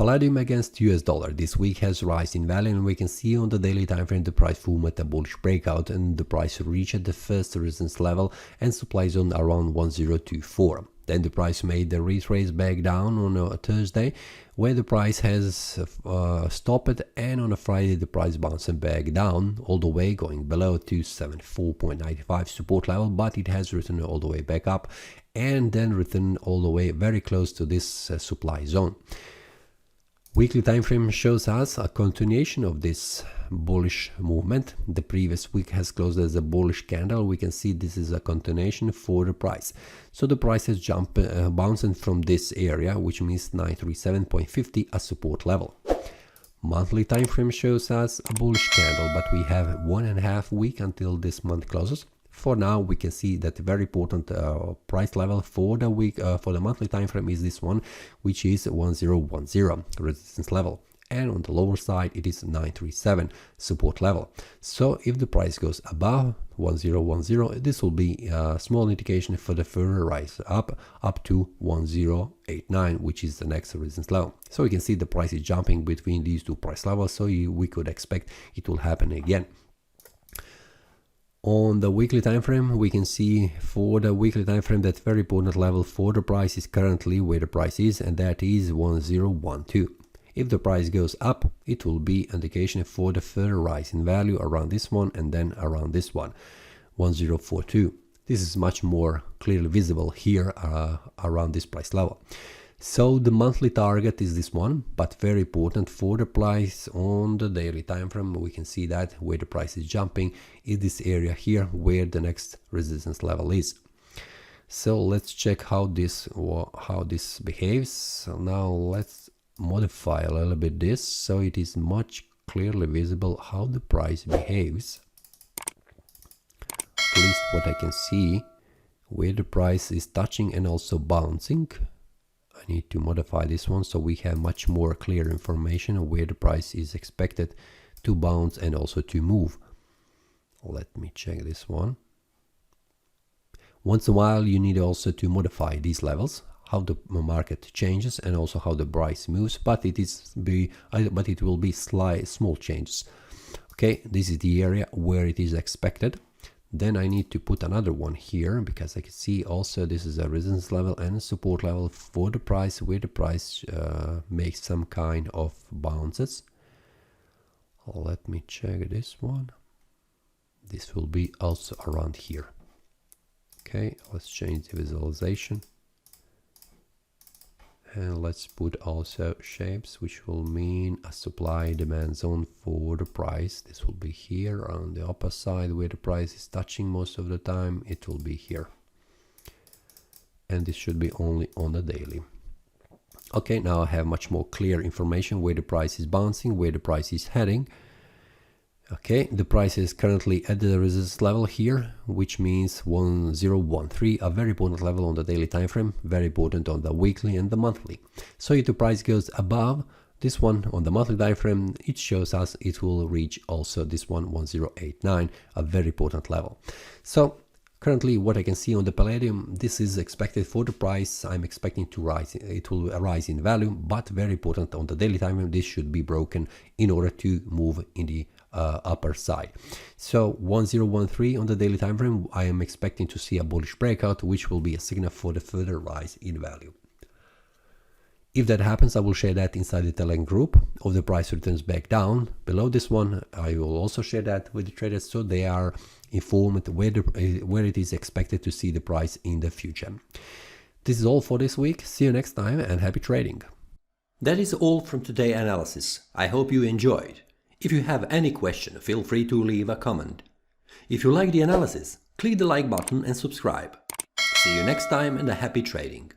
Palladium against US dollar this week has rise in value, and we can see on the daily time frame the price formed a bullish breakout and the price reached the first resistance level and supply zone around 1024. Then the price made the retrace back down on a Thursday, where the price has stopped, and on a Friday the price bouncing back down all the way, going below 274.95 support level, but it has returned all the way back up and then returned all the way very close to this supply zone. Weekly time frame shows us a continuation of this bullish movement. The previous week has closed as a bullish candle. We can see this is a continuation for the price. So the price has jumped, bouncing from this area, which means 937.50 a support level. Monthly time frame shows us a bullish candle, but we have 1.5 weeks until this month closes. For now, we can see that the very important price level for the week, for the monthly time frame, is this one, which is 1010 resistance level, and on the lower side it is 937 support level. So if the price goes above 1010, this will be a small indication for the further rise up to 1089, which is the next resistance level. So we can see the price is jumping between these two price levels, so we could expect it will happen again. On the weekly time frame, we can see for the weekly time frame that very important level for the price is currently where the price is, and that is 1012. If the price goes up, it will be indication for the further rise in value around this one and then around this one, 1042. This is much more clearly visible here around this price level. So the monthly target is this one, but very important for the price on the daily time frame. We can see that where the price is jumping is this area here where the next resistance level is. So let's check how this behaves. So now let's modify a little bit this so it is much clearly visible how the price behaves. At least what I can see where the price is touching and also bouncing. I need to modify this one so we have much more clear information of where the price is expected to bounce and also to move. Let me check this one. Once in a while you need also to modify these levels, how the market changes and also how the price moves, but it will be small changes. Okay, this is the area where it is expected. Then I need to put another one here because I can see also this is a resistance level and a support level for the price where the price makes some kind of bounces. Let me check this one. This will be also around here. Okay, let's change the visualization. And let's put also shapes, which will mean a supply demand zone for the price. This will be here on the upper side where the price is touching most of the time. It will be here. And this should be only on the daily. Okay, now I have much more clear information where the price is bouncing, where the price is heading. Okay, the price is currently at the resistance level here, which means 1013, a very important level on the daily time frame, very important on the weekly and the monthly. So if the price goes above this one on the monthly time frame, it shows us it will reach also this one, 1089, a very important level. So currently what I can see on the Palladium, this is expected for the price. I'm expecting to rise, it will rise in value, but very important on the daily time frame, this should be broken in order to move in the upper side. So 1013 on the daily time frame, I am expecting to see a bullish breakout, which will be a signal for the further rise in value. If that happens, I will share that inside the Telegram group. If the price returns back down below this one, I will also share that with the traders so they are informed where it is expected to see the price in the future. This is all for this week. See you next time and happy trading. That is all from today's analysis. I hope you enjoyed. If you have any question, feel free to leave a comment. If you like the analysis, click the like button and subscribe. See you next time and a happy trading.